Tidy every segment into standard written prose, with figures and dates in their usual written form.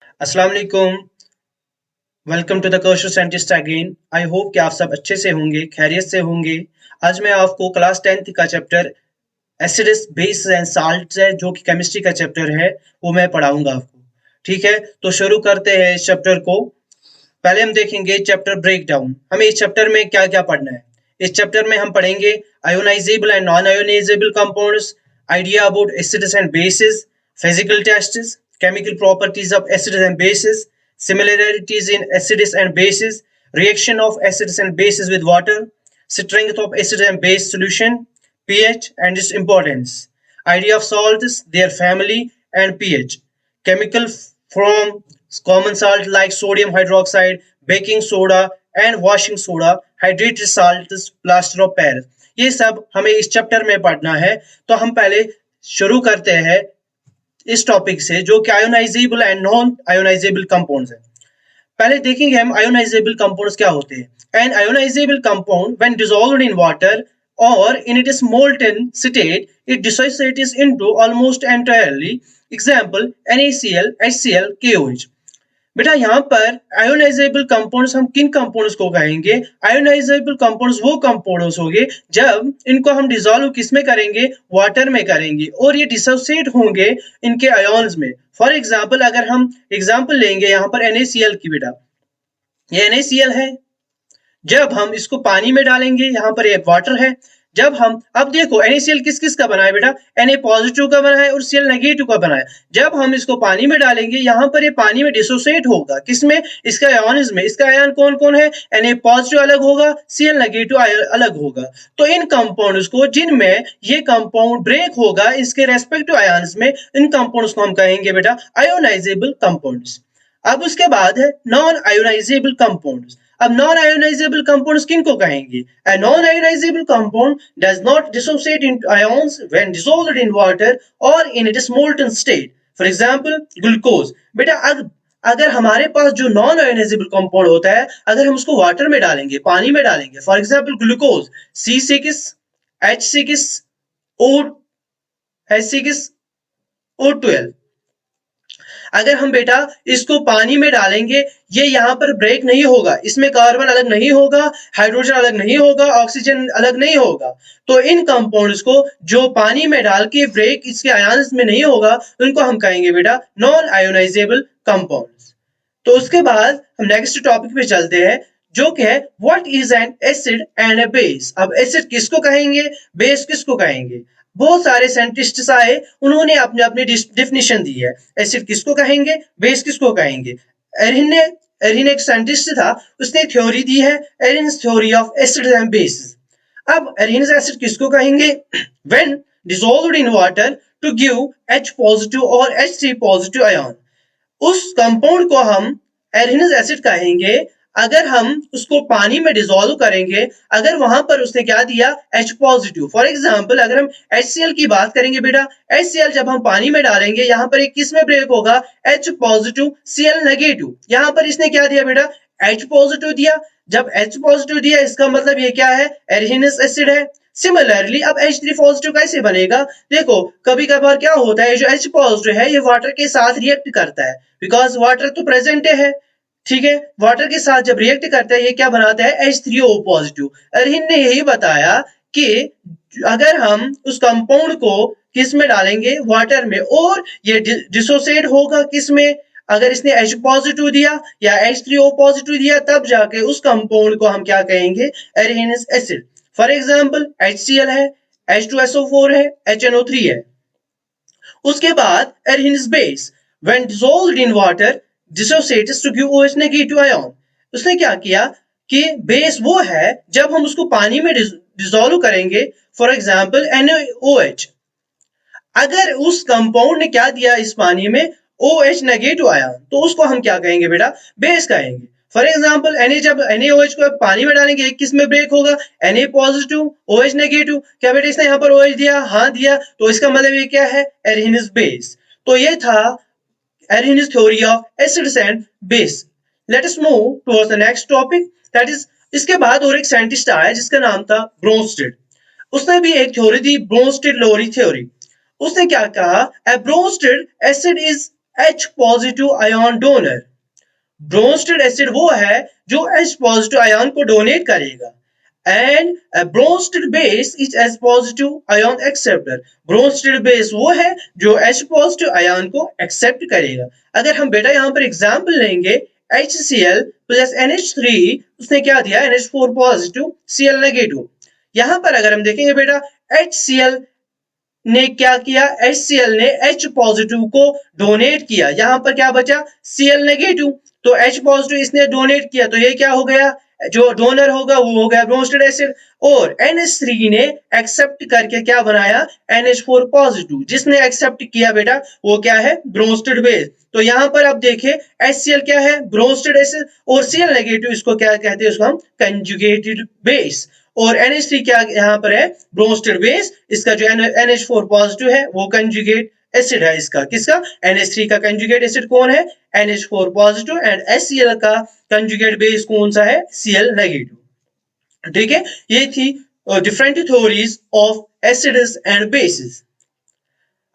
अस्सलाम वालेकुम। Welcome to the Kaushal scientist again. I hope कि आप सब अच्छे से होंगे, खैरियत से होंगे। आज मैं आपको क्लास 10th का chapter acids base and salts है, जो कि केमिस्ट्री का चैप्टर है, वो मैं पढ़ाऊंगा आपको। ठीक है, तो शुरू करते हैं इस चैप्टर को। पहले हम देखेंगे चैप्टर ब्रेकडाउन। हमें इस चैप्टर में क्या क्या पढ़ना है। इस चैप्टर में हम पढ़ेंगे ionisable and non ionisable compounds, idea about acids and basis, physical tests, chemical properties of acids and bases, similarities in acids and bases, reaction of acids and bases with water, strength of acid and base solution, pH and its importance, idea of salts, their family and pH, chemical from common salt like sodium hydroxide, baking soda and washing soda, hydrated salts, plaster of Paris। ये सब हमें इस chapter में पढ़ना है। तो हम पहले शुरू करते हैं इस टॉपिक से, जो कि ionisable and non ionisable compounds है। पहले देखेंगे हम आयोनाइजेबल कंपाउंड्स क्या होते हैं। An ionisable compound when dissolved in water और in its molten state it dissociates into almost entirely. Example NaCl, HCl, KOH। बेटा यहाँ पर आयोनाइजेबल कंपाउंड्स हम किन कंपाउंड्स को कहेंगे। आयोनाइजेबल कंपाउंड्स वो कंपाउंड्स होंगे जब इनको हम डिसॉल्व किस में करेंगे, वाटर में करेंगे, और ये डिसोसिएट होंगे इनके आयोन्स में। फॉर एग्जांपल अगर हम एग्जांपल लेंगे यहाँ पर NaCl की, बेटा ये NaCl है। जब हम इसको पानी में डालेंगे, यहाँ पर ये वाटर है। जब हम अब देखो NaCl किस किस का बना है बेटा, Na पॉजिटिव का बना है और Cl नेगेटिव का बना है। जब हम इसको पानी में डालेंगे, यहाँ पर ये पानी में डिसोसिएट होगा किसमें, इसका आयनिज में। इसका आयन कौन कौन है, Na पॉजिटिव अलग होगा, Cl नेगेटिव अलग होगा। तो इन कंपाउंड्स को जिनमें ये कंपाउंड ब्रेक होगा इसके रेस्पेक्टिव आयन्स में, इन कंपाउंड्स को हम कहेंगे बेटा आयोनाइजेबल कंपाउंड्स। अब उसके बाद है नॉन आयोनाइजेबल कंपाउंड्स। अब नॉन आयोनाइजेबल कंपाउंड्स किनको कहेंगे। A non-ionizable compound does not dissociate into ions when dissolved in water or in its molten state. For example, glucose। बेटा अगर हमारे पास जो नॉन आयोनाइजेबल कंपाउंड होता है, अगर हम उसको वाटर में डालेंगे, पानी में डालेंगे, for example glucose C6H6O H6O12। अगर हम बेटा इसको पानी में डालेंगे, ये यहाँ पर ब्रेक नहीं होगा, इसमें कार्बन अलग नहीं होगा, हाइड्रोजन अलग नहीं होगा, ऑक्सीजन अलग नहीं होगा। तो इन कंपाउंड्स को जो पानी में डाल के ब्रेक इसके आयन्स में नहीं होगा, उनको हम कहेंगे बेटा नॉन आयोनाइजेबल कंपाउंड्स। तो उसके बाद हम नेक्स्ट टॉपिक पे चलते हैं, जो कि है what is an acid and A base. अब एसिड किसको कहेंगे, बेस किसको कहेंगे। बहुत सारे साइंटिस्ट्स आए, उन्होंने अपने अपने डिफिनेशन दी है। एसिड किसको कहेंगे, बेस किसको कहेंगे। एरिन एक साइंटिस्ट था, उसने थ्योरी दी है, Arrhenius theory of acid and bases. अब एरिन्स एसिड किसको कहेंगे, when dissolved in water to give H positive और H3 पॉजिटिव आयन, उस कंपाउंड को हम एरिनस एसिड कहेंगे अगर हम उसको पानी में डिसॉल्व करेंगे, अगर वहां पर उसने क्या दिया, H पॉजिटिव। फॉर एग्जांपल अगर हम HCl की बात करेंगे बेटा, HCl जब हम पानी में डालेंगे, यहाँ पर एक किस में ब्रेक होगा, H पॉजिटिव Cl नेगेटिव। यहाँ पर इसने क्या दिया बेटा, H पॉजिटिव दिया। जब H पॉजिटिव दिया, इसका मतलब ये क्या है, एरिनस एसिड है। सिमिलरली अब H3 पॉजिटिव कैसे बनेगा, देखो कभी कभार क्या होता है, जो H पॉजिटिव है ये वाटर के साथ रिएक्ट करता है, बिकॉज वाटर तो प्रेजेंट है। ठीक है, वाटर के साथ जब रिएक्ट करता है, ये क्या बनाता है, H3O पॉजिटिव। अरहिन ने यही बताया कि अगर हम उस कंपाउंड को किस में डालेंगे, वाटर में, और ये डिसोसिएट होगा किस में, अगर इसने H पॉजिटिव दिया या H3O पॉजिटिव दिया, तब जाके उस कंपाउंड को हम क्या कहेंगे, Arrhenius acid. For example HCl है, H2SO4 है, HNO3 है। उसके बाद Arrhenius base when dissolved in water dissociates to give OH negative ion. उसने क्या किया कि बेस वो है जब हम उसको पानी में डिसॉल्व करेंगे, फॉर एग्जांपल NaOH। अगर उस कंपाउंड ने क्या दिया इस पानी में, OH नेगेटिव आयन, तो उसको हम क्या कहेंगे बेटा, बेस कहेंगे। फॉर एग्जांपल जब NaOH को पानी में डालेंगे, एक किस में ब्रेक होगा, Na पॉजिटिव OH नेगेटिव। क्या बेटा इसने यहाँ पर OH दिया, हाँ दिया, तो इसका मतलब ये क्या है, एरिनस बेस। तो ये था Arrhenius theory of acids and base. Let us move towards the next topic, that is इसके बाद और एक साइंटिस्ट आया जिसका नाम था ब्रोंस्टेड। उसने भी एक थ्योरी दी, ब्रोंस्टेड लोरी थ्योरी। उसने क्या कहा, a Bronsted acid is H positive ion donor. Bronsted acid वो है जो H पॉजिटिव आयन को डोनेट करेगा। And Bronsted base is H positive ion acceptor. Bronsted base वो है जो H पॉजिटिव आयन को एक्सेप्ट करेगा। अगर हम बेटा यहाँ पर एग्जाम्पल लेंगे HCl प्लस NH3, उसने क्या दिया NH4 पॉजिटिव Cl नेगेटिव। यहाँ पर अगर हम देखेंगे बेटा HCl ने क्या किया, HCl ने H पॉजिटिव को डोनेट किया, यहां पर क्या बचा Cl नेगेटिव। तो H पॉजिटिव इसने डोनेट किया तो ये क्या हो गया, जो डोनर होगा वो हो गया ब्रोंस्टेड एसिड। और NH3 ने एक्सेप्ट करके क्या बनाया NH4 पॉजिटिव, जिसने एक्सेप्ट किया बेटा वो क्या है ब्रोंस्टेड बेस। तो यहां पर आप देखिए HCl क्या है ब्रोंस्टेड एसिड और Cl नेगेटिव इसको क्या कहते हैं, उसको हम कंजुगेटेड बेस। और NH3 क्या यहाँ पर है ब्रोंस्टेड बेस, इसका जो NH4 पॉजिटिव है वो कंजुगेट एसिड है इसका, किसका NH3 का कंजुगेट एसिड कौन है NH4 पॉजिटिव। एंड HCl का कंजुगेट बेस कौन सा है Cl नेगेटिव। ठीक है, ये थी different theories of acids and bases.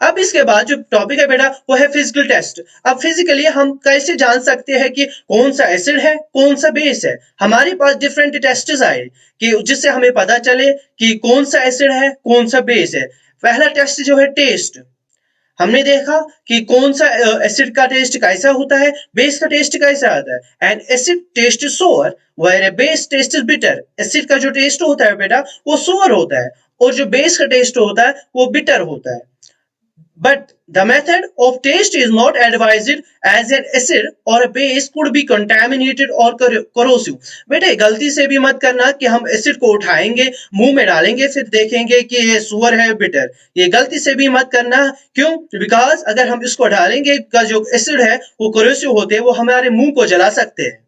अब इसके बाद जो टॉपिक है बेटा वो है फिजिकल टेस्ट। अब फिजिकली हम कैसे जान सकते हैं कि कौन सा एसिड है कौन सा बेस है। हमारे पास डिफरेंट टेस्ट्स आए कि जिससे हमें पता चले कि कौन सा एसिड है कौन सा बेस है। पहला टेस्ट जो है टेस्ट, हमने देखा कि कौन सा एसिड का टेस्ट कैसा होता है, बेस का टेस्ट कैसा आता है। And acid test sour where base test is bitter. Acid का जो टेस्ट होता है बेटा वो सोर होता है और जो बेस का टेस्ट होता है वो बिटर होता है। But the method of taste is not advised as an acid or a base could be contaminated or corrosive। बेटे गलती से भी मत करना कि हम एसिड को उठाएंगे मुंह में डालेंगे फिर देखेंगे कि ये सुअर है बिटर, ये गलती से भी मत करना। क्यों? बिकॉज अगर हम इसको डालेंगे का जो एसिड है वो कोरोसिव होते हैं, वो हमारे मुंह को जला सकते हैं।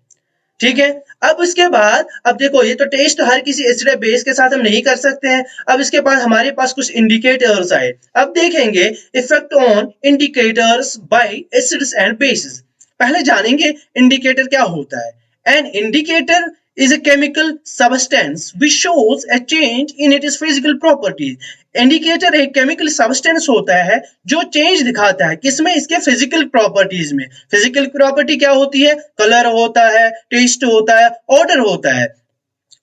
ठीक है, अब इसके बाद अब देखो ये तो टेस्ट हर किसी एसिड बेस के साथ हम नहीं कर सकते हैं। अब इसके बाद हमारे पास कुछ इंडिकेटर्स आए। अब देखेंगे effect on indicators by acids and bases. पहले जानेंगे इंडिकेटर क्या होता है। An indicator is a chemical substance which shows a change in its physical properties। Indicator एक केमिकल सब्सटेंस होता है जो चेंज दिखाता है किसमें, इसके फिजिकल प्रॉपर्टीज में। फिजिकल प्रॉपर्टी क्या होती है, कलर होता है, टेस्ट होता है, ऑर्डर होता है।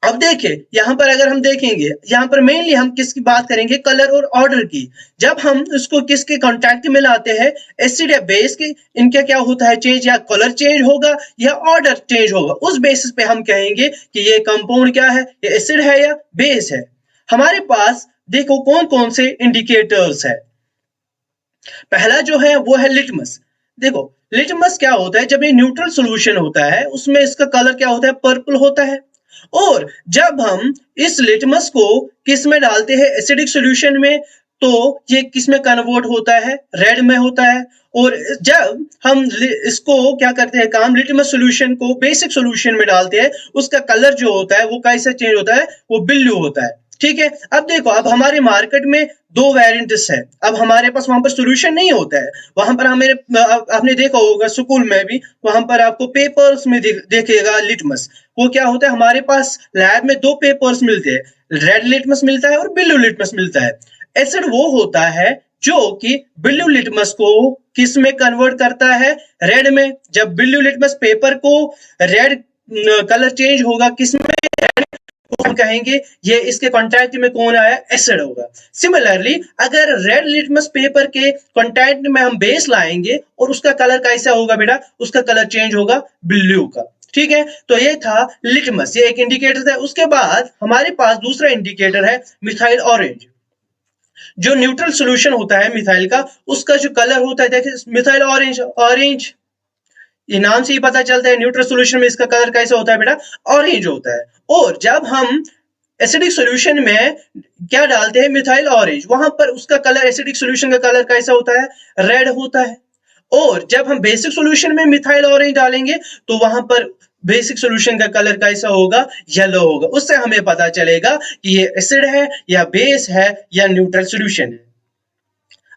अब देखिए यहां पर अगर हम देखेंगे यहां पर मेनली हम किसकी बात करेंगे, कलर और ऑर्डर की। जब हम उसको किसके कांटेक्ट में लाते हैं एसिड या बेस के, इनका क्या होता है चेंज, या कलर चेंज होगा या ऑर्डर चेंज होगा। उस बेसिस पे हम कहेंगे कि ये कंपाउंड क्या है, ये एसिड है या बेस है। हमारे पास देखो कौन कौन से इंडिकेटर्स है। पहला जो है वो है लिटमस। देखो लिटमस क्या होता है, जब ये न्यूट्रल सोल्यूशन होता है उसमें इसका कलर क्या होता है पर्पल होता है। और जब हम इस लिटमस को किस में डालते हैं एसिडिक सॉल्यूशन में, तो ये किस में कन्वर्ट होता है, रेड में होता है। और जब हम इसको क्या करते हैं काम, लिटमस सॉल्यूशन को बेसिक सॉल्यूशन में डालते हैं, उसका कलर जो होता है वो कैसे चेंज होता है, वो ब्लू होता है। ठीक है, अब देखो अब हमारे मार्केट में दो वेरिएंट्स है। अब हमारे पास वहां पर सॉल्यूशन नहीं होता है, वहां पर हमें आपने देखा होगा स्कूल में भी, वहां पर आपको पेपर्स में देखेगा लिटमस। वो क्या होता है, हमारे पास लैब में दो पेपर्स मिलते हैं, रेड लिटमस मिलता है और ब्लू लिटमस मिलता है। एसिड वो होता है जो कि ब्लू लिटमस को किस में कन्वर्ट करता है, रेड में। जब ब्लू लिटमस पेपर को रेड कलर चेंज होगा किस में, हम कहेंगे ये इसके कांटेक्ट में कौन आया, एसिड होगा। सिमिलरली अगर रेड लिटमस पेपर के कांटेक्ट में हम बेस लाएंगे और उसका कलर कैसा होगा बेटा, उसका कलर चेंज होगा ब्लू का। ठीक है, तो ये था लिटमस, ये एक इंडिकेटर था। उसके बाद हमारे पास दूसरा इंडिकेटर है मिथाइल ऑरेंज। जो न्यूट्रल सॉल्यूशन होता है मिथाइल का, उसका जो कलर होता है देखिए मिथाइल ऑरेंज, ऑरेंज ये नाम से ही पता चलता है न्यूट्रल सॉल्यूशन में इसका कलर कैसा होता है बेटा, ऑरेंज होता है। और जब हम एसिडिक सॉल्यूशन में क्या डालते हैं मिथाइल ऑरेंज, वहां पर उसका कलर एसिडिक सॉल्यूशन का कलर कैसा होता है, रेड होता है। और जब हम बेसिक सॉल्यूशन में मिथाइल ऑरेंज डालेंगे तो वहां पर बेसिक सॉल्यूशन का कलर कैसा होगा, येलो होगा। उससे हमें पता चलेगा कि ये एसिड है या बेस है या न्यूट्रल सॉल्यूशन है।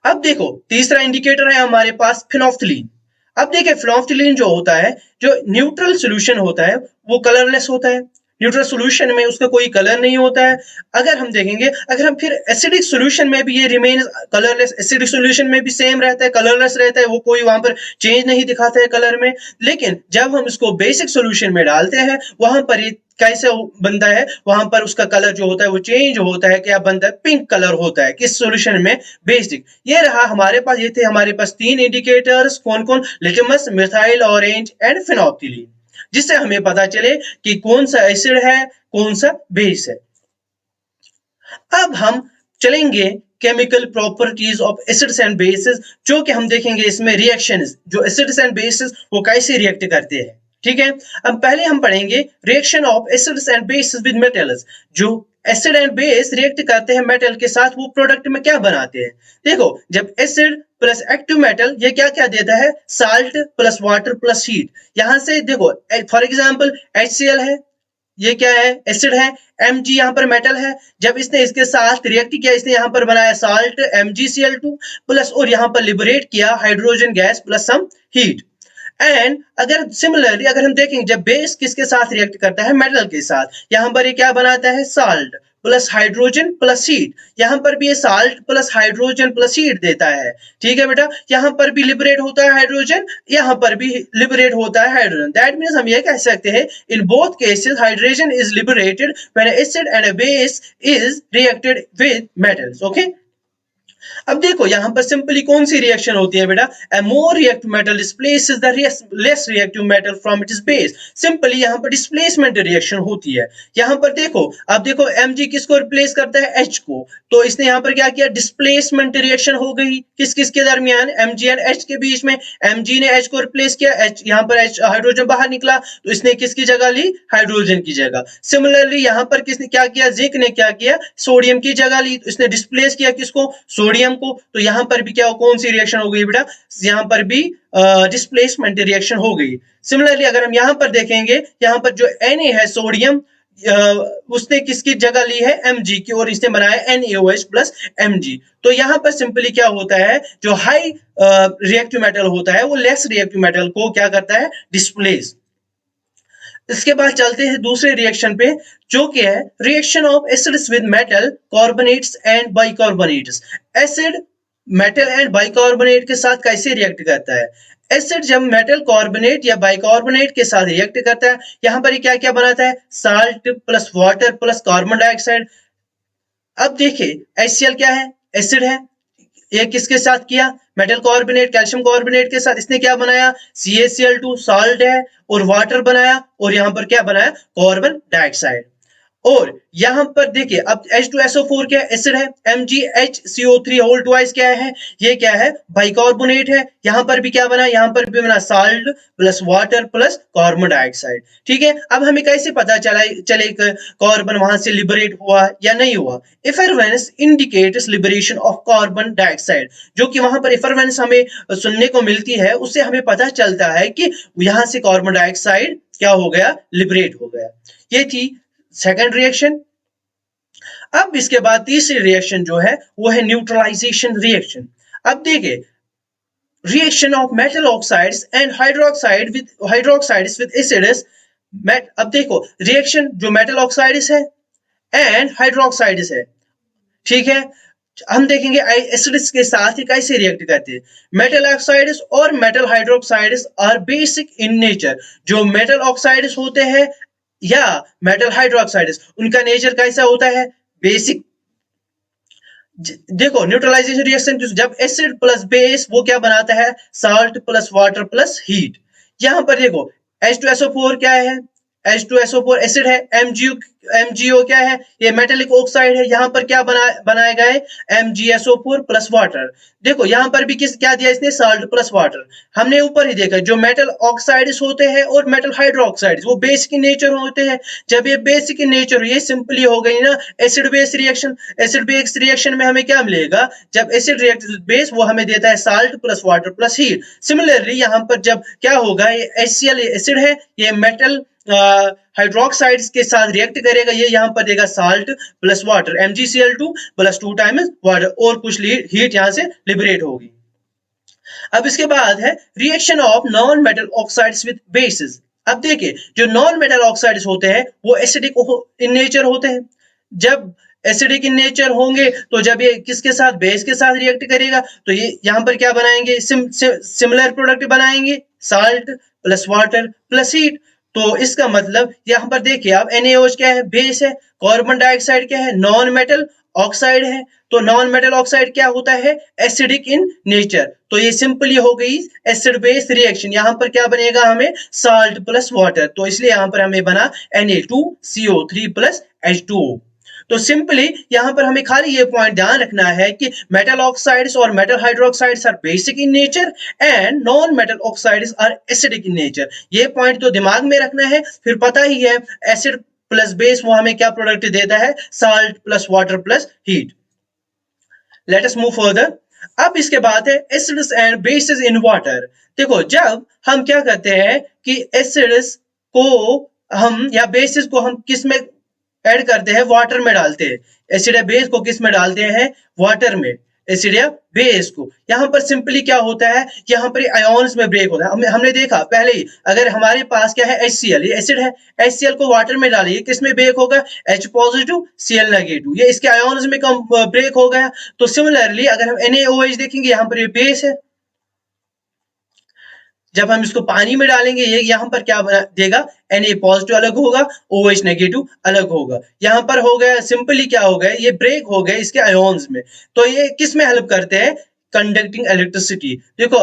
अब देखो तीसरा इंडिकेटर है हमारे पास फिनोफ्थलीन। अब देखिए फिनोफ्थलीन जो होता है, जो न्यूट्रल सॉल्यूशन होता है वो कलरलेस होता है। न्यूट्रल सॉल्यूशन में उसका कोई कलर नहीं होता है। अगर हम देखेंगे, अगर हम फिर एसिडिक सॉल्यूशन में भी ये रिमेन्स कलरलेस, एसिडिक सॉल्यूशन में भी सेम रहता है, कलरलेस रहता है, वो कोई वहां पर चेंज नहीं दिखाता है कलर में। लेकिन जब हम इसको बेसिक सॉल्यूशन में डालते हैं, वहां पर ये कैसे बनता है, वहां पर उसका कलर जो होता है वो चेंज होता है, क्या बनता है, पिंक कलर होता है किस सॉल्यूशन में, बेसिक। ये रहा हमारे पास, ये थे हमारे पास 3 इंडिकेटर्स, कौन कौन, लिटमस, मिथाइल ऑरेंज एंड फिनोक्टिलीन, जिससे हमें पता चले कि कौन सा एसिड है, कौन सा बेस है। अब हम चलेंगे chemical properties of acids and basis, जो कि हम देखेंगे इसमें रिएक्शंस, जो एसिड्स एंड बेसिस वो कैसे रिएक्ट करते हैं। ठीक है, अब पहले हम पढ़ेंगे reaction of acids and basis with metals. जो एसिड एंड बेस रिएक्ट करते हैं मेटल के साथ, वो प्रोडक्ट में क्या बनाते हैं। देखो, जब एसिड प्लस एक्टिव मेटल, ये क्या क्या देता है, salt plus water plus heat. यहां से देखो, फॉर एग्जांपल HCl है, ये क्या है, एसिड है। Mg यहाँ पर मेटल है, जब इसने इसके साथ रिएक्ट किया, इसने यहाँ पर बनाया साल्ट MgCl2 प्लस, और यहाँ पर लिबरेट किया hydrogen gas plus some heat. And अगर सिमिलरली अगर हम देखेंगे, जब बेस किसके साथ रिएक्ट करता है, मेटल के साथ, यहाँ पर ये क्या बनाता है, salt plus hydrogen plus heat. यहाँ पर भी ये salt plus hydrogen plus heat देता है। ठीक है बेटा, यहाँ पर भी लिबरेट होता है हाइड्रोजन, यहाँ पर भी लिबरेट होता है हाइड्रोजन। दैट मीन्स हम ये कह सकते हैं, in both cases hydrogen is liberated when acid and a base is reacted with metals. Okay, अब देखो यहाँ पर सिंपली कौन सी रिएक्शन होती है बेटा, a more reactive metal displaces the less reactive metal from its base। Simply यहाँ पर डिस्प्लेसमेंट रिएक्शन होती है। यहाँ पर देखो, अब देखो Mg किसको रिप्लेस करता है, H को, तो इसने यहाँ पर क्या किया, डिस्प्लेसमेंट रिएक्शन हो गई किस किस के दरमियान, Mg एंड H के बीच में। Mg ने H को रिप्लेस किया, H यहाँ पर H हाइड्रोजन बाहर निकला, तो इसने किसकी जगह ली, हाइड्रोजन की जगह। सिमिलरली यहाँ पर किसने क्या किया, जिंक ने क्या किया, सोडियम की जगह ली, तो इसने डिस्प्लेस किया किसको, सोडियम को। तो यहां पर भी क्या, कौन सी रिएक्शन हो गई बेटा, यहां पर भी डिस्प्लेसमेंट रिएक्शन हो गई। सिमिलरली अगर हम यहां पर देखेंगे, यहां पर जो Na है, सोडियम, उसने किसकी जगह ली है, Mg की, और इसने बनाया NaOH प्लस Mg। तो यहां पर सिंपली क्या होता है, जो हाई रिएक्टिव मेटल होता है, वो लेस रिएक्टिव मेटल को क्या करता है, डिस्प्लेस। इसके बाद चलते हैं दूसरे रिएक्शन पे, जो कि है reaction of acids with metal carbonates and bicarbonates. Acid metal and bicarbonate के साथ कैसे रिएक्ट करता है। एसिड जब मेटल कार्बोनेट या बाइकार्बोनेट के साथ रिएक्ट करता है, यहां पर ये क्या क्या बनाता है, salt plus water plus carbon dioxide. अब देखिए HCl क्या है, एसिड है, ये किसके साथ किया, मेटल कार्बोनेट, कैल्शियम कार्बोनेट के साथ, इसने क्या बनाया, CaCl2 साल्ट है, और वाटर बनाया, और यहां पर क्या बनाया, कार्बन डाइऑक्साइड। और यहां पर देखिए, अब H2SO4 क्या है, एसिड है, MgHCO3 होल ट्वाइस क्या है, ये क्या है, बाइकार्बोनेट है। यहां पर भी क्या बना, यहां पर भी बना salt plus water plus carbon dioxide. ठीक है, अब हमें कैसे पता चले कार्बन वहां से लिबरेट हुआ या नहीं हुआ। Effervescence indicates liberation of carbon dioxide. जो कि वहां पर इफरवेंस हमें सुनने को मिलती है, उससे हमें पता चलता है कि यहां से कार्बन डाइऑक्साइड क्या हो गया, लिबरेट हो गया। ये थी सेकंड रिएक्शन। अब इसके बाद तीसरी रिएक्शन जो है, वो है न्यूट्रलाइजेशन रिएक्शन। अब देखिए, reaction of metal oxides and hydroxides with acids. अब देखो, रिएक्शन जो मेटल ऑक्साइड्स है एंड हाइड्रोक्साइड्स है, ठीक है, हम देखेंगे एसिड्स के साथ ही कैसे रिएक्ट करते हैं। मेटल ऑक्साइड्स और metal hydroxides are basic in nature. जो मेटल ऑक्साइड्स होते हैं या मेटल हाइड्रोक्साइड्स, उनका नेचर कैसा होता है, बेसिक। देखो, न्यूट्रलाइजेशन रिएक्शन, जब एसिड प्लस बेस वो क्या बनाता है, salt plus water plus heat. यहां पर देखो, H2SO4 क्या है, H2SO4 एसिड है, MgO क्या है, ये मेटेलिक ऑक्साइड है। यहां पर क्या बनाया गया है, MgSO4 प्लस वाटर। देखो यहां पर भी क्या दिया इसने, साल्ट प्लस वाटर। हमने ऊपर ही देखा, जो मेटल ऑक्साइड्स होते हैं और मेटल हाइड्रोक्साइड्स, वो बेसिक इन नेचर होते हैं। जब ये बेसिक इन नेचर, ये सिंपली हो गई ना acid base reaction. Acid base reaction में हमें क्या मिलेगा, जब एसिड रिएक्ट बेस, वो हमें देता है salt plus water plus heat. Similarly यहाँ पर जब क्या होगा, ये HCl एसिड है, ये मेटल हाइड्रोक्साइड्स के साथ रिएक्ट करेगा, ये यहां पर देगा salt plus water, MgCl2 plus 2 times water, और कुछ हीट यहां से लिबरेट होगी। अब इसके बाद है reaction of non metal oxides with basis. अब देखिए जो नॉन मेटल ऑक्साइड्स होते हैं वो एसिडिक इन नेचर होते हैं। जब एसिडिक इन नेचर होंगे तो जब ये किसके साथ, बेस के साथ रिएक्ट करेगा तो ये यहाँ पर क्या बनाएंगे, सिमिलर प्रोडक्ट बनाएंगे, salt plus water plus heat. तो इसका मतलब यहाँ पर देखिए आप NaOH क्या है, बेस है, कार्बन डाइऑक्साइड क्या है, नॉन मेटल ऑक्साइड है। तो नॉन मेटल ऑक्साइड क्या होता है, एसिडिक इन नेचर। तो ये सिंपली हो गई एसिड बेस रिएक्शन। यहाँ पर क्या बनेगा हमें, साल्ट प्लस वाटर, तो इसलिए यहाँ पर हमें बना Na2CO3 प्लस H2O। तो सिंपली यहाँ पर हमें खाली ये पॉइंट ध्यान रखना है कि मेटल ऑक्साइड्स और metal hydroxides are basic in nature and non metal oxides are acidic in nature. ये पॉइंट तो दिमाग में रखना है। फिर पता ही है एसिड प्लस बेस वो हमें क्या प्रोडक्ट देता है, salt plus water plus heat. Let us move further. अब इसके बाद है acids and basis in water. देखो जब हम क्या करते हैं कि एसिड्स को हम या बेसिस को हम किस में ऐड करते हैं, वाटर में डालते हैं। एसिड या बेस को किस में डालते हैं, वाटर में, एसिड या बेस को। यहाँ पर सिंपली क्या होता है, यहाँ पर आयोन्स में ब्रेक होता है। हमने देखा पहले ही, अगर हमारे पास क्या है HCl, ये एसिड है, HCl को वाटर में डालिए, किस में ब्रेक होगा, H पॉजिटिव Cl नेगेटिव, ये इसके आयोन्स में कम ब्रेक हो गया। तो सिमिलरली अगर हम NaOH देखेंगे, यहाँ पर ये बेस है, जब हम इसको पानी में डालेंगे ये यहाँ पर क्या देगा, Na पॉजिटिव अलग होगा, OH नेगेटिव अलग होगा। यहाँ पर हो गया सिंपली क्या हो गया, ये ब्रेक हो गए इसके आयोन्स में। तो ये किस में हेल्प करते हैं, कंडक्टिंग इलेक्ट्रिसिटी। देखो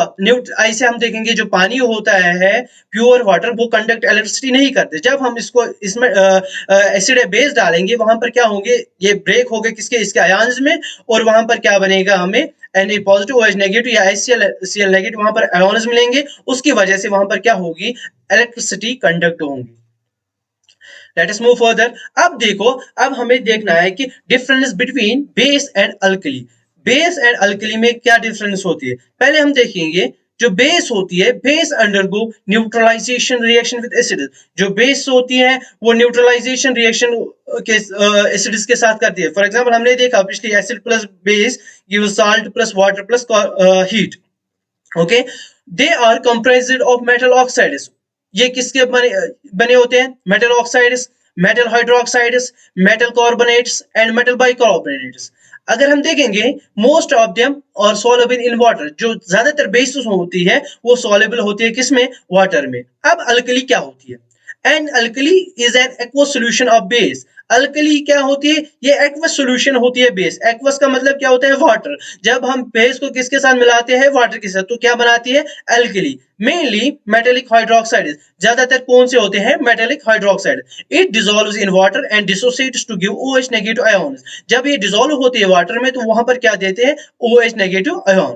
ऐसे हम देखेंगे जो पानी होता है प्योर वाटर, वो कंडक्ट इलेक्ट्रिसिटी नहीं करते। जब हम इसको इसमें एसिड या बेस डालेंगे, वहां पर क्या होंगे, ये ब्रेक हो गए किसके, इसके आयन्स में, और वहां पर क्या बनेगा, हमें Na पॉजिटिव OH नेगेटिव या Cl नेगेटिव वहां पर आयन्स मिलेंगे। उसकी वजह से वहां पर क्या होगी, इलेक्ट्रिसिटी कंडक्ट होंगी। Let us move further. अब देखो, अब हमें देखना है कि difference between base and alkali. Base and alkali में क्या डिफरेंस होती है, पहले हम देखेंगे। जो बेस होती है, base undergo neutralization reaction with acid. जो बेस होती है वो न्यूट्रलाइजेशन रिएक्शन के एसिड्स के साथ करती है। फॉर एग्जांपल हमने देखा पिछली, acid plus base give salt plus water plus heat. Okay, they are comprised of metal oxides. ये किसके बने होते हैं, metal oxides, metal hydroxides, metal carbonates and metal bicarbonates. अगर हम देखेंगे, most of them are soluble in water. जो ज्यादातर बेसिस होती है वो सॉल्युबल होती है किसमें, वाटर में। अब अल्कली क्या होती है, an alkali is an aqueous solution of base. Alkali क्या होती है, ये एक्वस सॉल्यूशन होती है बेस। एक्वस का मतलब क्या होता है, वाटर। जब हम बेस को किसके साथ मिलाते हैं, वाटर के साथ, तो क्या बनाती है, अल्कली। मेनली मेटेलिक हाइड्रोक्साइड, ज्यादातर कौन से होते हैं, metallic hydroxide. It dissolves in water and dissociates to give OH negative ions. जब ये डिसॉल्व होती है वाटर में, तो वहां पर क्या देते हैं, OH negative ion.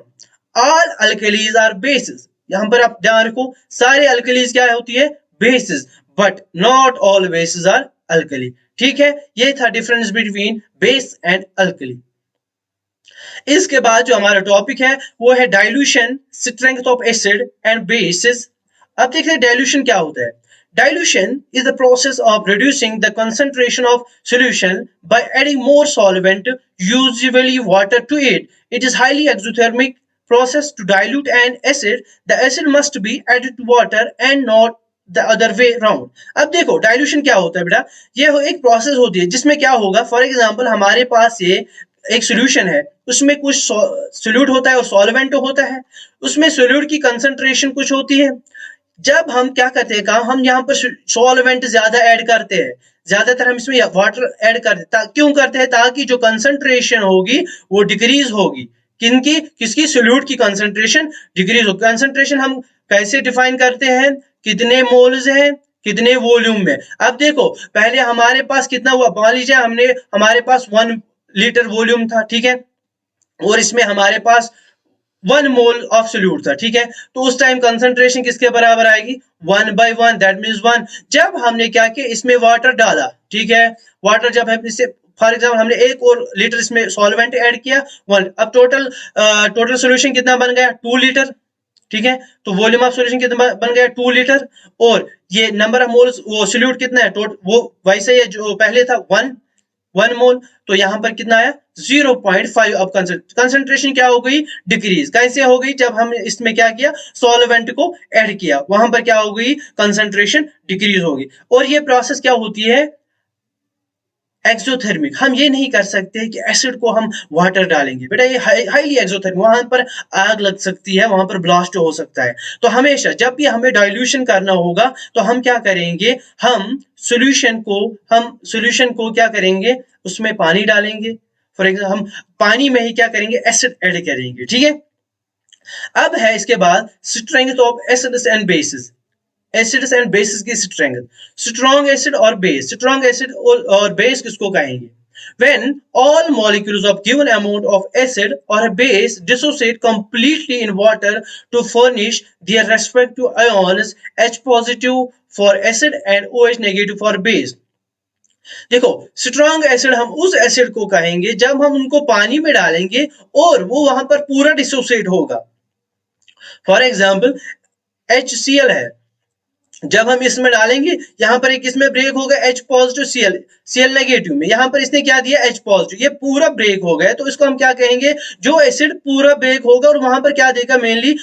All alkalis are bases. यहां पर आप ध्यान रखो, सारे अल्कलीज क्या होती है, bases, but not all bases are alkali. ठीक है, ये था difference between base and alkali. इसके बाद जो हमारा टॉपिक है वो है dilution, strength of acid and bases. अब देखते हैं डाइल्यूशन क्या होता है। Dilution is the process of reducing the concentration of solution by adding more solvent, usually water, to it. It is highly exothermic process to dilute an acid. The acid must be added to water and not the other way round. अब देखो dilution क्या होता है बेटा, ये एक process होती है जिसमें क्या होगा, फॉर एग्जांपल हमारे पास ये एक सॉल्यूशन है, उसमें कुछ सोल्यूट होता है और सॉल्वेंट होता है। उसमें सोल्यूट की कंसंट्रेशन कुछ होती है। जब हम क्या करते हैं काम, हम यहाँ पर सॉल्वेंट ज्यादा ऐड करते हैं, ज्यादातर हम इसमें वाटर ऐड करते हैं। क्यों करते हैं, ताकि जो कंसंट्रेशन होगी वो डिक्रीज होगी। किनकी, किसकी, सोल्यूट की कंसंट्रेशन डिक्रीज होगी। कंसंट्रेशन हम कैसे डिफाइन करते हैं, कितने मोल्स हैं, कितने वॉल्यूम में। अब देखो पहले हमारे पास कितना हुआ, मान लीजिए हमारे पास 1 लीटर वॉल्यूम था, ठीक है, और इसमें हमारे पास 1 मोल ऑफ सोल्यूट था, ठीक है। तो उस टाइम कंसंट्रेशन किसके बराबर आएगी, 1/1, दैट मींस 1। जब हमने क्या किया, इसमें वाटर डाला, ठीक है, वाटर जब हम इससे, फॉर एग्जांपल हमने 1 और लीटर इसमें सॉल्वेंट ऐड किया, 1। अब टोटल सॉल्यूशन कितना बन गया, 2 लीटर, ठीक है। तो वॉल्यूम ऑफ सॉल्यूशन कितना बन गया, 2 लीटर। और ये नंबर ऑफ मोल्स, वो सोल्यूट कितना है, वो वैसे ही जो पहले था 1, 1 मोल, तो यहां पर कितना आया 0.5। अब कंसंट्रेशन क्या हो गई, डिक्रीज। कैसे हो गई, जब हम इसमें क्या किया, सॉल्वेंट को ऐड किया, वहां पर क्या हो गई, कंसंट्रेशन डिक्रीज होगी। और ये प्रोसेस क्या होती है, एक्सोथर्मिक। हम ये नहीं कर सकते कि एसिड को हम वाटर डालेंगे, बेटा ये हाईली एक्सोथर्मिक, वहां पर आग लग सकती है, वहां पर ब्लास्ट हो सकता है। तो हमेशा जब भी हमें डाइल्यूशन करना होगा तो हम क्या करेंगे, हम सॉल्यूशन को क्या करेंगे, उसमें पानी डालेंगे। फॉर एग्जाम्पल हम पानी में ही क्या करेंगे, एसिड ऐड करेंगे, ठीक है। अब है इसके बाद strength of acids and basis. Acids and basis की स्ट्रेंथ, स्ट्रॉन्ग एसिड और बेस। स्ट्रॉन्ग एसिड और बेस किसको कहेंगे, when all molecules of given amount of acid or a base dissociate completely in water to furnish their respective ions, H positive for acid and OH negative for base। देखो, strong acid हम उस acid को कहेंगे जब हम उनको पानी में डालेंगे और वो वहां पर पूरा डिसोसिएट होगा। फॉर एग्जाम्पल HCl है, जब हम इसमें डालेंगे, यहां पर एक इसमें ब्रेक होगा H पॉजिटिव Cl नेगेटिव में, यहां पर इसने क्या दिया H पॉजिटिव, ये पूरा ब्रेक हो गया, तो इसको हम क्या कहेंगे, जो एसिड पूरा ब्रेक होगा और वहां पर क्या देगा, मेनली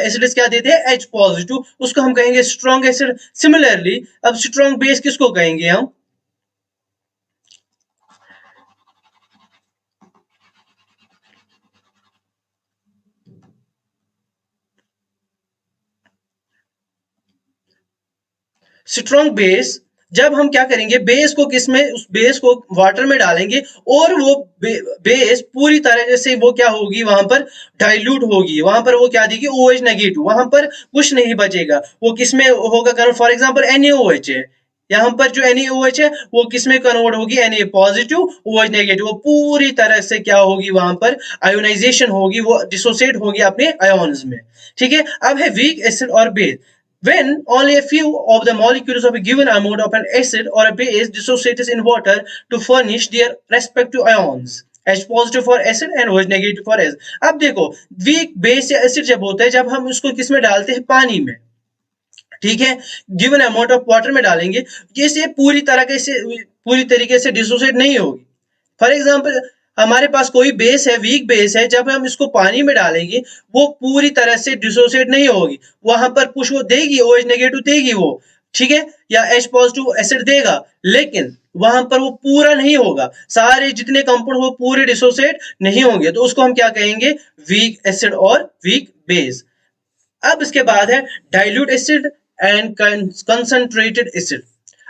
एसिड्स क्या देते हैं H पॉजिटिव, उसको हम कहेंगे स्ट्रॉन्ग एसिड। सिमिलरली अब स्ट्रॉन्ग बेस किसको कहेंगे हम, स्ट्रॉन्ग बेस। जब हम क्या करेंगे, बेस को किसमें, उस बेस को वाटर में डालेंगे और वो बेस पूरी तरह से वो क्या होगी, वहां पर डाइल्यूट होगी, वहां पर वो क्या देगी, OH नेगेटिव, वहां पर कुछ नहीं बचेगा। वो किसमें होगा कन्वर्ट, फॉर एग्जांपल NaOH है, यहाँ पर जो NaOH है वो किसमें कन्वर्ट होगी, Na पॉजिटिव OH नेगेटिव, वो पूरी तरह से क्या होगी, वहां पर आयोनाइजेशन होगी, वो डिसोसिएट होगी अपने आयोन्स में, ठीक है। अब है वीक एसिड और base. When only a few of the molecules of a given amount of an acid or a base dissociates in water to furnish their respective ions, H positive for acid and OH negative for acid। अब देखो, weak base या acid जब होता है, जब हम उसको किसमें डालते हैं, पानी में, ठीक है, गिवन अमाउंट ऑफ वाटर में डालेंगे, ये पूरी तरीके से डिसोसिएट नहीं होगी। फॉर एग्जाम्पल हमारे पास कोई बेस है, वीक बेस है, जब हम इसको पानी में डालेंगे वो पूरी तरह से डिसोसिएट नहीं होगी, वहां पर कुछ वो देगी, OH नेगेटिव देगी वो, ठीक है, या H पॉजिटिव एसिड देगा, लेकिन वहां पर वो पूरा नहीं होगा, सारे जितने कंपाउंड वो पूरे डिसोसिएट नहीं होंगे, तो उसको हम क्या कहेंगे, वीक एसिड और वीक बेस। अब इसके बाद है dilute acid and concentrated acid.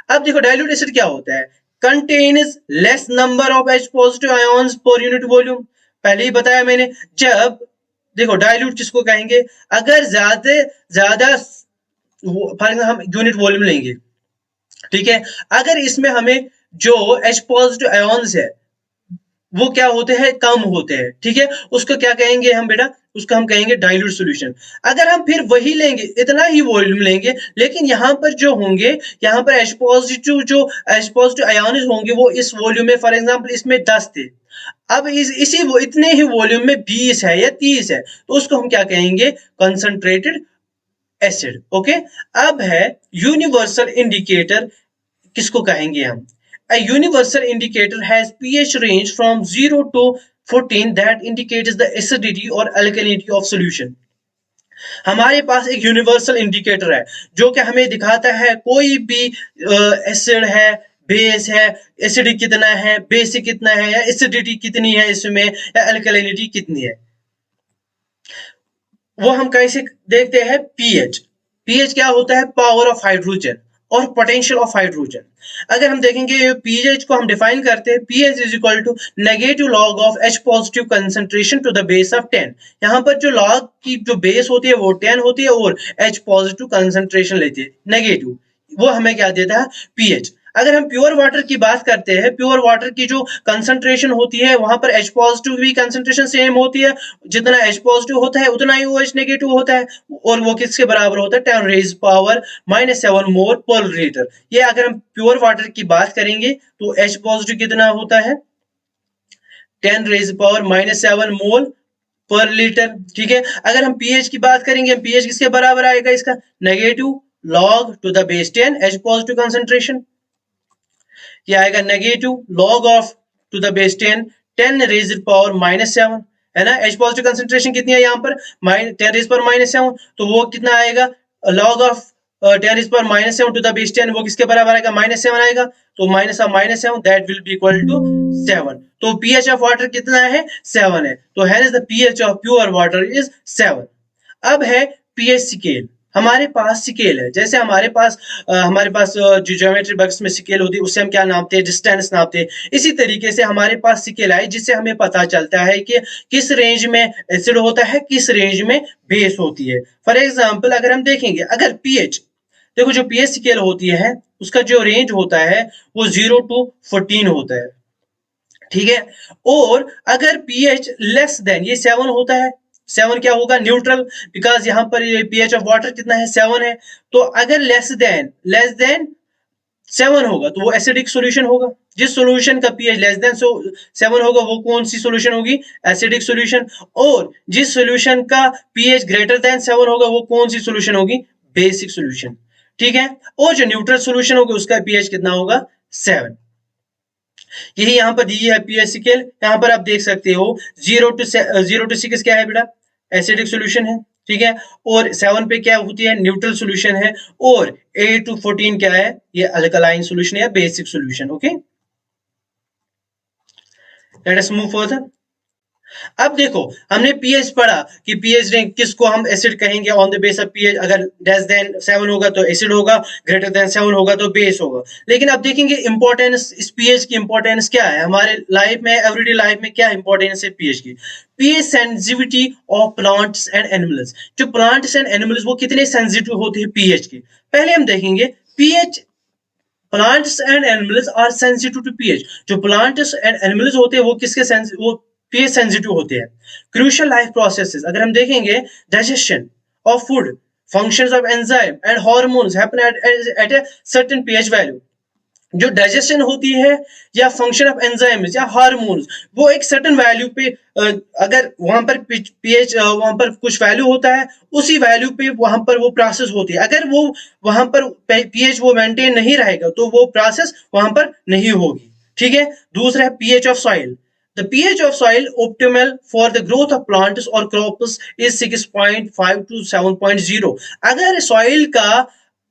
अब देखो डाइल्यूट एसिड क्या होता है, contains less number of H positive ions per unit volume. पहले ही बताया मैंने, जब देखो डाइल्यूट किसको कहेंगे, अगर ज्यादा ज्यादा हम यूनिट वॉल्यूम लेंगे, ठीक है, अगर इसमें हमें जो H पॉजिटिव आयंस है वो क्या होते हैं, कम होते हैं, ठीक है, उसको क्या कहेंगे हम बेटा, उसको हम कहेंगे डाइल्यूट सॉल्यूशन। अगर हम फिर वही लेंगे, इतना ही वॉल्यूम लेंगे, लेकिन यहाँ पर जो होंगे, यहाँ पर H पॉजिटिव आयन होंगे वो इस वॉल्यूम में, फॉर एग्जांपल इसमें 10 थे, अब इसी वो इतने ही वॉल्यूम में 20 है या 30 है, तो उसको हम क्या कहेंगे, कंसंट्रेटेड एसिड। ओके, अब है यूनिवर्सल इंडिकेटर, किसको कहेंगे हम, a universal indicator has pH range from 0 to 14 that indicates the acidity or alkalinity of solution। हमारे पास एक यूनिवर्सल इंडिकेटर है जो कि हमें दिखाता है कोई भी एसिड है, बेस है, एसिडिक कितना है, बेसिक कितना है, या एसिडिटी कितनी है इसमें, या अल्कलिनिटी कितनी है, वो हम कैसे देखते हैं, पीएच। पीएच क्या होता है, पावर ऑफ हाइड्रोजन और पोटेंशियल ऑफ हाइड्रोजन। अगर हम देखेंगे पीएच को हम डिफाइन करते हैं, pH is equal to negative log of H positive concentration to the base of 10। यहाँ पर जो लॉग की जो बेस होती है वो 10 होती है और H पॉजिटिव कंसंट्रेशन लेती है नेगेटिव, वो हमें क्या देता है, पीएच। अगर हम प्योर वाटर की बात करते हैं, प्योर वाटर की जो कंसंट्रेशन होती है वहां पर H पॉजिटिव भी कंसंट्रेशन सेम होती है, जितना H पॉजिटिव होता है उतना ही OH नेगेटिव होता है, और वो किसके बराबर होता है, 10 रेज पावर -7 मोल पर लीटर। ये अगर हम प्योर वाटर की बात करेंगे तो H पॉजिटिव कितना होता है, 10 रेज पावर -7 मोल पर लीटर, ठीक है। अगर हम पीएच की बात करेंगे, पीएच किसके बराबर आएगा इसका, negative log to the base 10 H positive concentration. ये आएगा negative log of to the base 10 10 raise power -7 है ना। H पॉजिटिव कंसेंट्रेशन कितनी है यहाँ पर 10 रेज पावर -7, तो वो कितना आएगा log of 10 raise power -7 to the base 10, वो किसके बराबर आएगा -7 आएगा, तो minus of -7 that will be equal to 7। तो pH ऑफ वाटर कितना है 7 है, तो hence the pH of pure water is 7। अब है pH स्केल। हमारे पास स्केल है, जैसे हमारे पास जो ज्योमेट्री बॉक्स में स्केल होती है उससे हम क्या नापते हैं डिस्टेंस नापते हैं, इसी तरीके से हमारे पास स्केल है जिससे हमें पता चलता है कि किस रेंज में एसिड होता है किस रेंज में बेस होती है। फॉर एग्जांपल अगर हम देखेंगे अगर pH, देखो जो pH स्केल होती है उसका जो रेंज होता है वो 0 to 14 होता है, ठीक है। और अगर pH लेस देन ये 7 होता है, 7 क्या होगा न्यूट्रल, बिकॉज यहाँ पर ये pH ऑफ वाटर कितना है 7 है, तो अगर लेस देन 7 होगा तो वो एसिडिक सॉल्यूशन होगा। जिस सॉल्यूशन का pH लेस देन 7 होगा वो कौन सी सॉल्यूशन होगी एसिडिक सॉल्यूशन, और जिस सॉल्यूशन का pH ग्रेटर देन 7 होगा वो कौन सी सॉल्यूशन होगी बेसिक सॉल्यूशन, ठीक है। और जो न्यूट्रल सॉल्यूशन होगा उसका pH कितना होगा 7। यही यहाँ पर दी है pH स्केल, यहाँ पर आप देख सकते हो 0 to 6 क्या है बेटा एसिडिक सॉल्यूशन है, ठीक है। और 7 पे क्या होती है न्यूट्रल सॉल्यूशन है, और 8 to 14 क्या है ये अल्कलाइन सॉल्यूशन या basic solution. Okay, let us move further. अब देखो हमने pH पढ़ा कि pH रेंज किसको हम एसिड कहेंगे on the base of pH, अगर लेस देन 7 होगा तो एसिड होगा, ग्रेटर देन 7 होगा तो बेस होगा। लेकिन अब देखेंगे इंपॉर्टेंस इस pH की इंपॉर्टेंस क्या है हमारे लाइफ में, एवरीडे लाइफ में क्या इंपॉर्टेंस है pH की। pH sensitivity of plants and animals, जो प्लांट्स एंड एनिमल्स वो कितने सेंसिटिव होते हैं pH के, पहले हम देखेंगे pH। Plants and animals are sensitive to pH, जो प्लांट्स एंड एनिमल्स होते हैं वो वो पीएच सेंसिटिव होते हैं। क्रूशियल लाइफ प्रोसेसेस अगर हम देखेंगे digestion of food, functions of enzyme and hormones happen at a certain pH value. जो डाइजेशन होती है या फंक्शन ऑफ एंजाइम्स या हार्मोन्स वो एक सर्टेन वैल्यू पे अगर वहां पर पीएच वहां पर कुछ वैल्यू होता है उसी वैल्यू पे वहां पर वो प्रोसेस होती है। अगर वो वहां पर पीएच वो मेंटेन नहीं रहेगा तो वो प्रोसेस वहां पर नहीं होगी, ठीक है। दूसरा है pH of soil. The pH of soil optimal for the growth of plants or crops is 6.5 to 7.0। अगर सॉइल का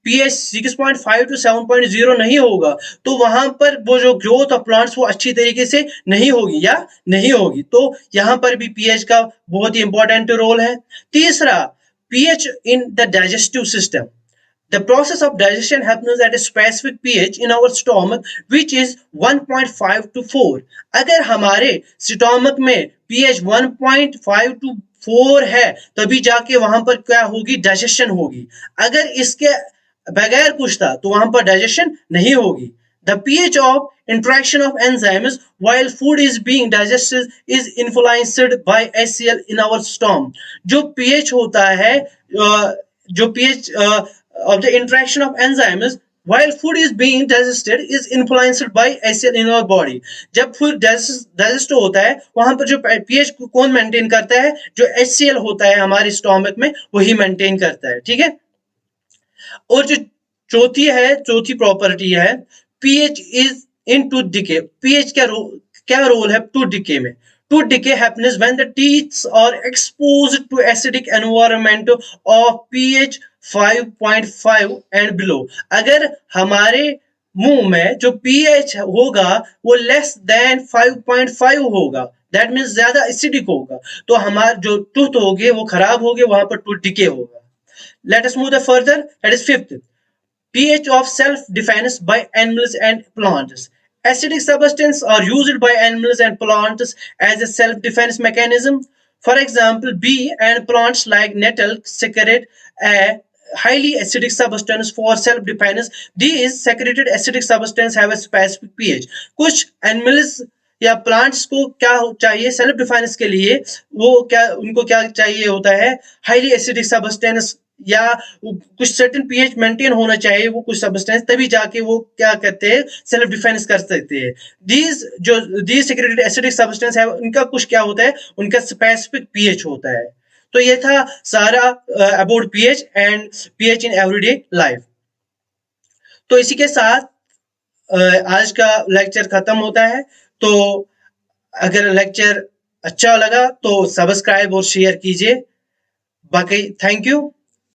pH 6.5 to 7.0 नहीं होगा तो वहां पर वो जो ग्रोथ ऑफ प्लांट्स वो अच्छी तरीके से नहीं होगी या नहीं होगी, तो यहां पर भी pH का बहुत ही इंपॉर्टेंट रोल है। तीसरा pH in the digestive system। The process of digestion happens at a specific pH in our stomach which is 1.5 to 4। अगर हमारे स्टोमक में pH 1.5 to 4 है तभी जाके वहां पर क्या होगी डाइजेशन होगी, अगर इसके बगैर कुछ था तो वहां पर डाइजेशन नहीं होगी। The pH of interaction of enzymes while food is being digested is influenced by HCl in our stomach। जो pH होता है जो pH of the interaction of enzymes while food is being digested is influenced by HCl in our body। जब food digest होता है वहां पर जो pH कौन मेंटेन करता है, जो HCl होता है हमारे स्टोमक में वही मेंटेन करता है, ठीक है। और जो चौथी प्रॉपर्टी है pH is in tooth decay. pH क्या रोल है टूथ डिके में। Tooth decay happens when the teeth are exposed to acidic environment of pH 5.5 and below। अगर हमारे मुंह में जो pH होगा वो लेस देन 5.5 होगा, दैट मीन्स ज्यादा एसिडिक होगा, तो हमारे जो टूथ होगे वो खराब होगे, वहां पर टूथ डिके होगा। Let us move further, that is fifth pH of self-defense by animals and plants। Acidic substances are used by animals and plants as a self-defense mechanism। For example, bee and plants like nettle secrete a highly acidic substance for self-defense। These secreted acidic substances have a specific pH। कुछ animals या plants को क्या चाहिए self defence के लिए, वो क्या उनको क्या चाहिए होता है हाईली एसिडिक सब्सटेंस या कुछ सर्टेन पीएच मेंटेन होना चाहिए वो कुछ सब्सटेंस, तभी जाके वो क्या करते हैं सेल्फ डिफेंस कर सकते हैं। दीज सेक्रेटेड एसिडिक सब्सटेंस है उनका कुछ क्या होता है उनका स्पेसिफिक पीएच होता है। तो ये था सारा about pH and pH in everyday life. तो इसी के साथ आज का लेक्चर खत्म होता है। तो अगर लेक्चर अच्छा लगा तो सब्सक्राइब और शेयर कीजिए। बाकी थैंक यू।